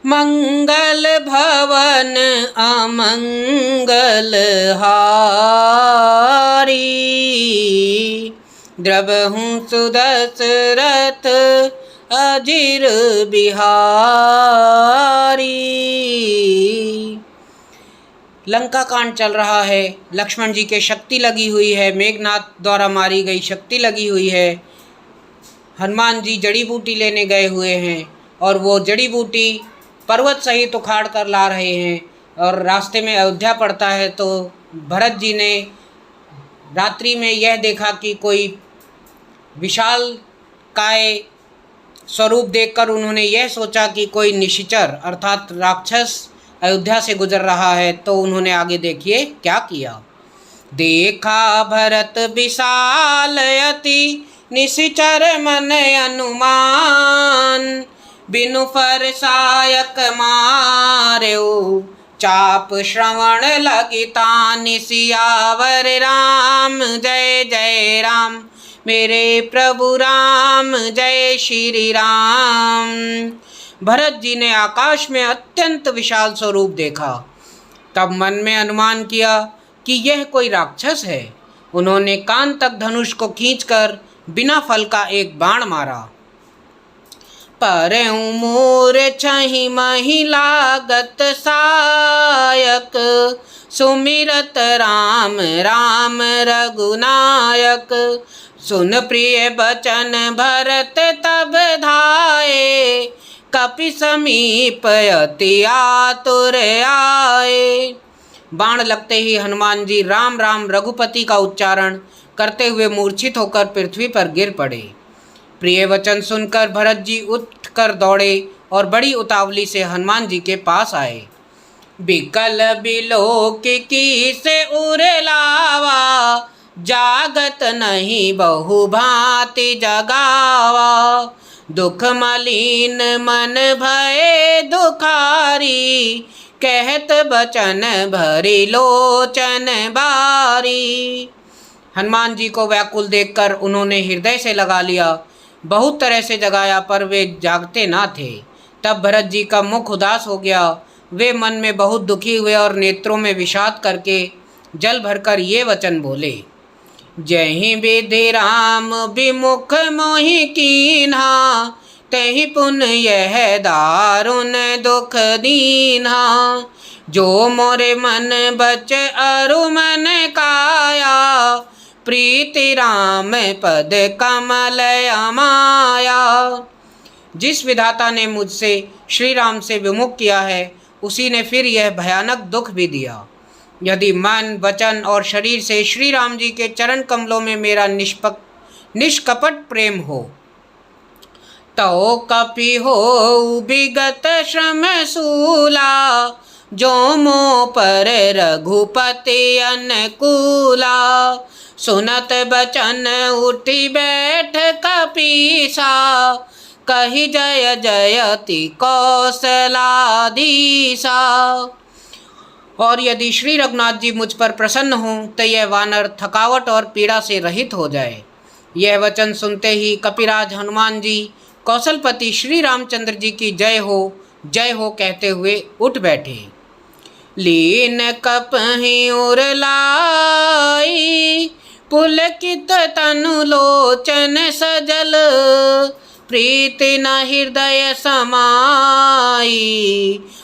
मंगल भवन अमंगल हारी। द्रवहूँ सुदशरथ अजिर बिहारी। लंका कांड चल रहा है। लक्ष्मण जी के शक्ति लगी हुई है, मेघनाथ द्वारा मारी गई शक्ति लगी हुई है। हनुमान जी जड़ी बूटी लेने गए हुए हैं और वो जड़ी बूटी पर्वत सहित उखाड़ कर ला रहे हैं। और रास्ते में अयोध्या पड़ता है तो भरत जी ने रात्रि में यह देखा कि कोई विशाल काय स्वरूप देखकर उन्होंने यह सोचा कि कोई निशाचर अर्थात राक्षस अयोध्या से गुजर रहा है। तो उन्होंने आगे देखिए क्या किया। देखा भरत विशाल यति निशाचर मन अनुमान। बिनु फर सायक मार्यो चाप श्रवण लगिता निसियावर राम। जय जय राम मेरे प्रभु राम, जय श्री राम। भरत जी ने आकाश में अत्यंत विशाल स्वरूप देखा। तब मन में अनुमान किया कि यह कोई राक्षस है। उन्होंने कान तक धनुष को खींचकर बिना फल का एक बाण मारा। परऊँ मोर छहि महिलागत सायक। सुमिरत राम राम रघुनायक। सुन प्रिय बचन भरत तब धाये। कपि समीप अति आतुर आए। बाण लगते ही हनुमान जी राम राम रघुपति का उच्चारण करते हुए मूर्छित होकर पृथ्वी पर गिर पड़े। प्रिय वचन सुनकर भरत जी उठकर दौड़े और बड़ी उतावली से हनुमान जी के पास आए। बिकल बिलोक की से उर लावा। जागत नहीं बहु भांति जगावा। दुख मलिन मन भय दुखारी। कहत बचन भरी लोचन बारी। हनुमान जी को व्याकुल देखकर उन्होंने हृदय से लगा लिया। बहुत तरह से जगाया पर वे जागते ना थे। तब भरत जी का मुख उदास हो गया। वे मन में बहुत दुखी हुए और नेत्रों में विषाद करके जल भरकर ये वचन बोले। जहि विधि राम विमुख मोहि कीन्हा। तहि पुन यह दारुण दुख दीन्हा। जो मोरे मन बच अरु मन काया। प्रीति राम पद कमल अमाया। जिस विधाता ने मुझसे श्री राम से विमुख किया है उसी ने फिर यह भयानक दुख भी दिया। यदि मन वचन और शरीर से श्री राम जी के चरण कमलों में मेरा निष्कपट प्रेम हो तो कपि हो विगत श्रम सूला। जो मो पर रघुपति अनुकूला। सुनत बचन उठी बैठ कपीसा। कही जय जयति कौशलाधीसा। और यदि श्री रघुनाथ जी मुझ पर प्रसन्न हों तो यह वानर थकावट और पीड़ा से रहित हो जाए। यह वचन सुनते ही कपिराज हनुमान जी कौशलपति श्री रामचंद्र जी की जय हो कहते हुए उठ बैठे। लीन कपहि उर लाई। पुलकित तनु लोचन सजल। प्रीति न हृदय समाई।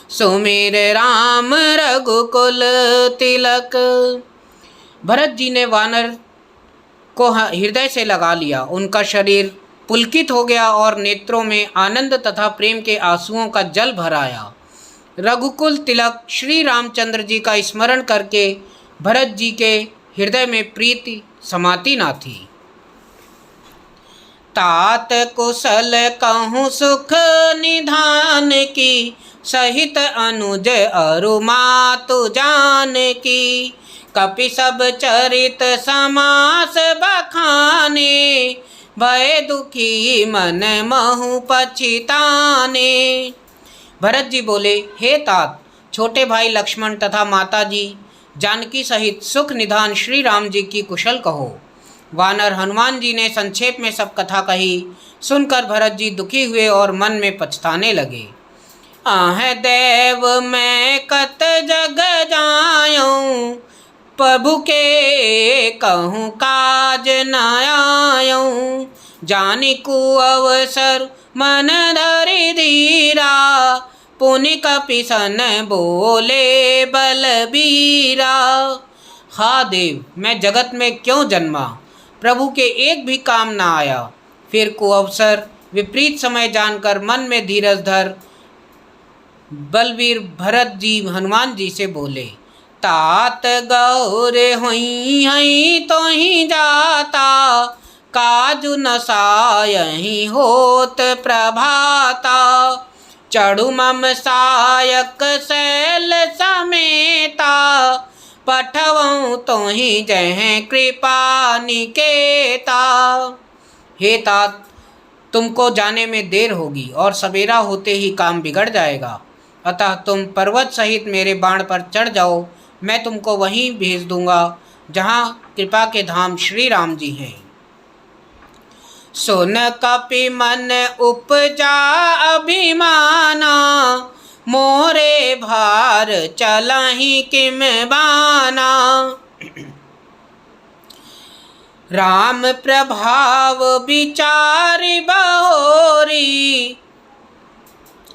सुमिर राम रघुकुल तिलक। भरत जी ने वानर को हृदय से लगा लिया। उनका शरीर पुलकित हो गया और नेत्रों में आनंद तथा प्रेम के आंसुओं का जल भर आया। रघुकुल तिलक श्री रामचंद्र जी का स्मरण करके भरत जी के हृदय में प्रीति समाती ना थी। तात कुशल कहूँ सुख निधान की। सहित अनुज अरु मातु जान की। कपि सब चरित समास बखाने। भय दुखी मन महु पछिताने। भरत जी बोले, हे तात, छोटे भाई लक्ष्मण तथा माता जी जानकी सहित सुख निधान श्री राम जी की कुशल कहो। वानर हनुमान जी ने संक्षेप में सब कथा कही। सुनकर भरत जी दुखी हुए और मन में पछताने लगे। आह देव मैं कत जग जायूं, प्रभु के कहूँ काज न आयूं। जानी कु अवसर मन धरि धीरा, पुनि कपिसन बोले बलबीरा। हा देव, मैं जगत में क्यों जन्मा, प्रभु के एक भी काम ना आया। फिर को अवसर विपरीत समय जानकर मन में धीरज धर बलवीर भरत जी हनुमान जी से बोले, तात गौर हुई हई तो ही जाता, काजु नसायहि होत प्रभाता। चढ़ु मम सायक शैल समेता, पठवऊँ तो ही जह कृपा निकेता। हे तात, तुमको जाने में देर होगी और सवेरा होते ही काम बिगड़ जाएगा, अतः तुम पर्वत सहित मेरे बाण पर चढ़ जाओ, मैं तुमको वहीं भेज दूंगा जहाँ कृपा के धाम श्री राम जी हैं। सुन कपि मन उपजा अभिमाना, मोरे भार चलहि किम बाना। राम प्रभाव विचारि बहोरी,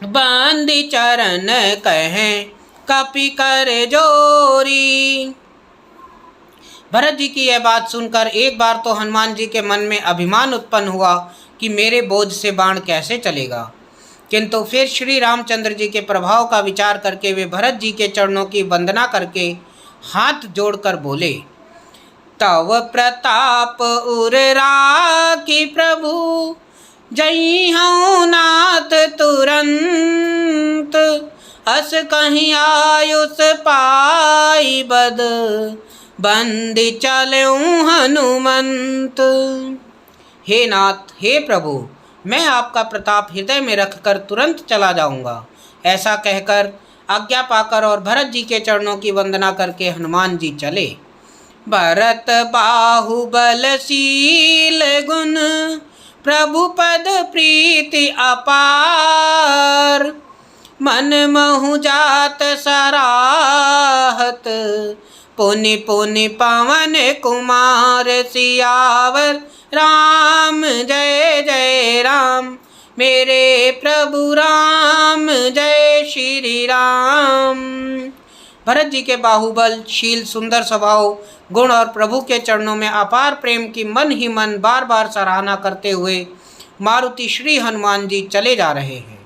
बंदी चरण कहें कपि कर जोरी। भरत जी की यह बात सुनकर एक बार तो हनुमान जी के मन में अभिमान उत्पन्न हुआ कि मेरे बोझ से बाण कैसे चलेगा, किंतु फिर श्री रामचंद्र जी के प्रभाव का विचार करके वे भरत जी के चरणों की वंदना करके हाथ जोड़कर बोले, तव प्रताप उर राखी प्रभु, जई हूँ नाथ तुरंत। अस कहीं आयुष पाई बद, बंदी चलऊँ हनुमंत। हे नाथ, हे प्रभु, मैं आपका प्रताप हृदय में रखकर तुरंत चला जाऊंगा। ऐसा कहकर आज्ञा पाकर और भरत जी के चरणों की वंदना करके हनुमान जी चले। भरत बाहुबलशील गुण, प्रभु पद प्रीति अपार। मन महु जात सराहत, पुनि पुनि पवन कुमार। सियावर राम जय जय राम, मेरे प्रभु राम जय श्री राम। भरत जी के बाहुबल, शील, सुंदर स्वभाव, गुण और प्रभु के चरणों में अपार प्रेम की मन ही मन बार बार सराहना करते हुए मारुति श्री हनुमान जी चले जा रहे हैं।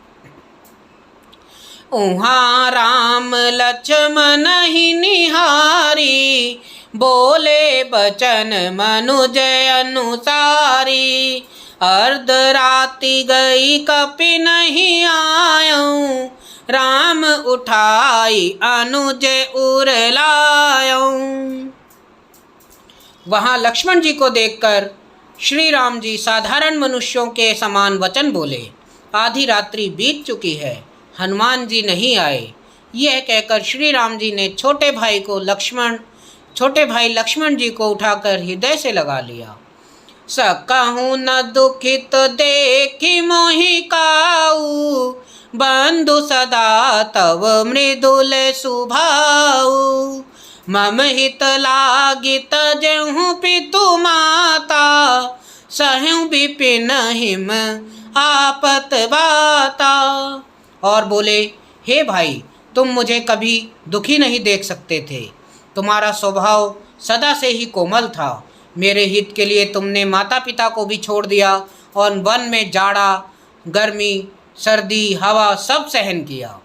उहाँ राम लक्ष्मण ही निहारी, बोले बचन मनुज अनुसारी। अर्ध राति गई कपि नहीं आयूं, राम उठाई अनुज उर लायूं। वहाँ लक्ष्मण जी को देखकर श्री राम जी साधारण मनुष्यों के समान वचन बोले, आधी रात्रि बीत चुकी है, हनुमान जी नहीं आए। यह कहकर श्री राम जी ने छोटे भाई लक्ष्मण जी को उठाकर हृदय से लगा लिया। सकहूँ न दुखित देखी मोहि काऊ, बंधु सदा तव मृदुल सुभाऊ। मम हित लागित जहूँ पितु माता, सहूँ विपिन हिम आपत बाता। और बोले, हे भाई, तुम मुझे कभी दुखी नहीं देख सकते थे, तुम्हारा स्वभाव सदा से ही कोमल था। मेरे हित के लिए तुमने माता पिता को भी छोड़ दिया और वन में जाड़ा, गर्मी, सर्दी, हवा सब सहन किया।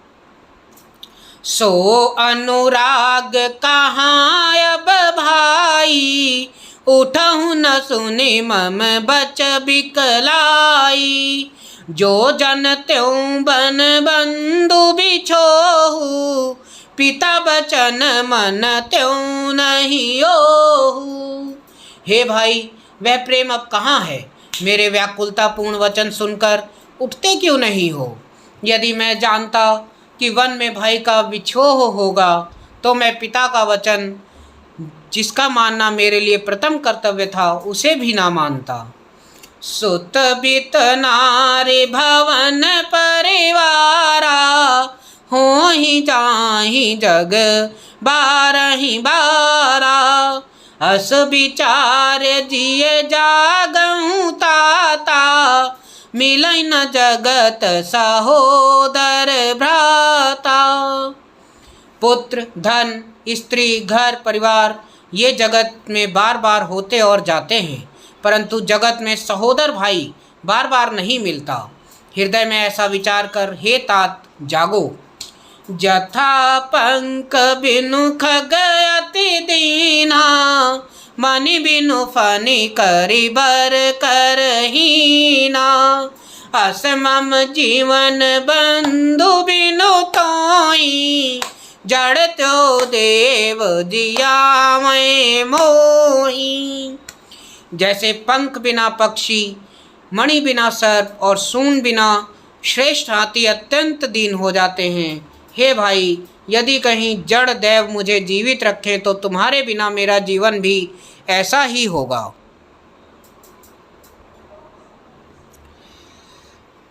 सो अनुराग कहाँ अब भाई, उठहु न सुने मम बच बिकलाई। जो जन त्यों बन बंधु बिछोहु, पिता बचन मन त्यों नहीं ओहु। हे भाई, वह प्रेम अब कहाँ है? मेरे व्याकुलतापूर्ण वचन सुनकर उठते क्यों नहीं हो? यदि मैं जानता कि वन में भाई का विछोह होगा तो मैं पिता का वचन, जिसका मानना मेरे लिए प्रथम कर्तव्य था, उसे भी ना मानता। सुत बित नारी भवन परिवारा, जाहि जग बारहि बारा। अस विचार जिय जागहु ताता, मिलै न जगत सहोदर भ्राता। पुत्र, धन, स्त्री, घर, परिवार ये जगत में बार बार होते और जाते हैं, परंतु जगत में सहोदर भाई बार बार नहीं मिलता। हृदय में ऐसा विचार कर हे तात जागो। जथा पंख बिनु खग अति दीना, मनि बिनु फनि करि बर करहीना। अस मम जीवन बंधु बिनु तोई, जड़ त्यो देव जियावै मोही। जैसे पंख बिना पक्षी, मणि बिना सर्प और सूंड बिना श्रेष्ठ हाथी अत्यंत दीन हो जाते हैं, हे भाई यदि कहीं जड़ देव मुझे जीवित रखें तो तुम्हारे बिना मेरा जीवन भी ऐसा ही होगा।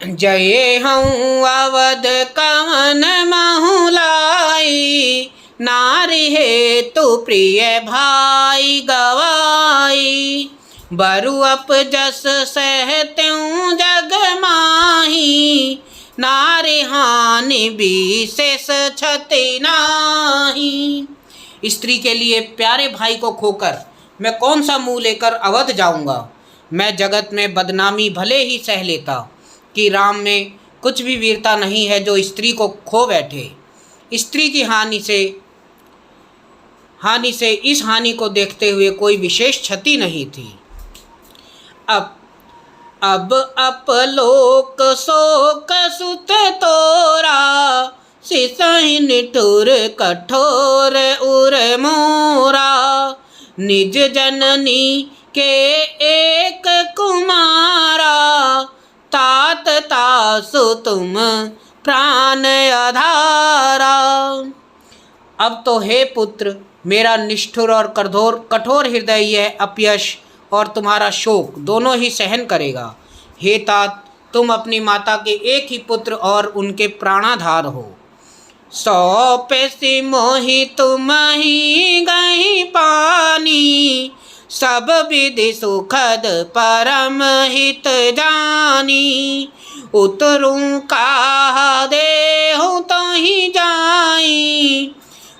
जये हूँ अवध कवन महुलाई, नारी हेतु प्रिय भाई गवाई। बरु अपजस सहत्यूं जग माही, नारी हानि विशेष क्षति नाही। स्त्री के लिए प्यारे भाई को खोकर मैं कौन सा मुँह लेकर अवध जाऊंगा। मैं जगत में बदनामी भले ही सह लेता कि राम में कुछ भी वीरता नहीं है जो स्त्री को खो बैठे। स्त्री की हानि से इस हानि को देखते हुए कोई विशेष क्षति नहीं थी। अब अपलोक शोक सुत तोरा, सिसहि निठुर कठोर उर मोरा। निज जननी के एक कुमारा, तात तासु तुम प्राण आधारा। अब तो हे पुत्र, मेरा निष्ठुर और कठोर हृदय यह अपयश और तुम्हारा शोक दोनों ही सहन करेगा। हे तात, तुम अपनी माता के एक ही पुत्र और उनके प्राणाधार हो। सौंपे मोहि तुम ही गहि पानी, सब विधि सुखद परम हित जानी। उतरूं काहा देहु तहि जाई,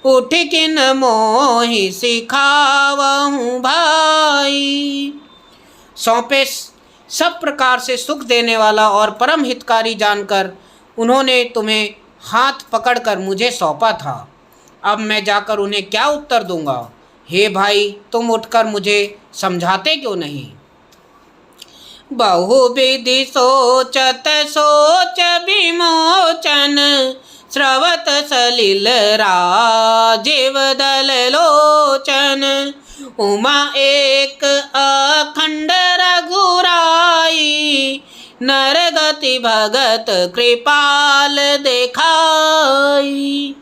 उठ किन मोहि सिखावहूँ भाई। सौंपे सब प्रकार से सुख देने वाला और परम हितकारी जानकर उन्होंने तुम्हें हाथ पकड़कर मुझे सौंपा था। अब मैं जाकर उन्हें क्या उत्तर दूंगा। हे भाई, तुम उठकर मुझे समझाते क्यों नहीं। बहुविधि सोचत सोच विमोचन, स्रवत सलिल राजीव दल लोचन। उमा एक अखंड रघुराई, नरगति भगत कृपाल देखाई।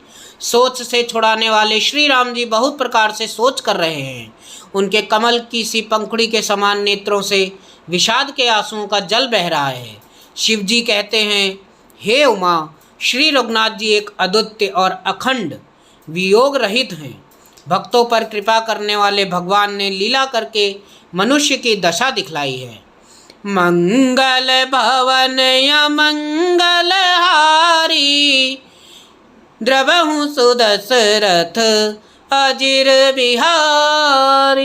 सोच से छुड़ाने वाले श्री राम जी बहुत प्रकार से सोच कर रहे हैं। उनके कमल की सी पंखुड़ी के समान नेत्रों से विषाद के आंसुओं का जल बह रहा है। शिव जी कहते हैं, हे उमा, श्री रघुनाथ जी एक अद्वितीय और अखंड वियोग रहित हैं। भक्तों पर कृपा करने वाले भगवान ने लीला करके मनुष्य की दशा दिखलाई है। मंगल भवन या मंगल हारी, द्रवहु सुदशरथ अजिर बिहारी।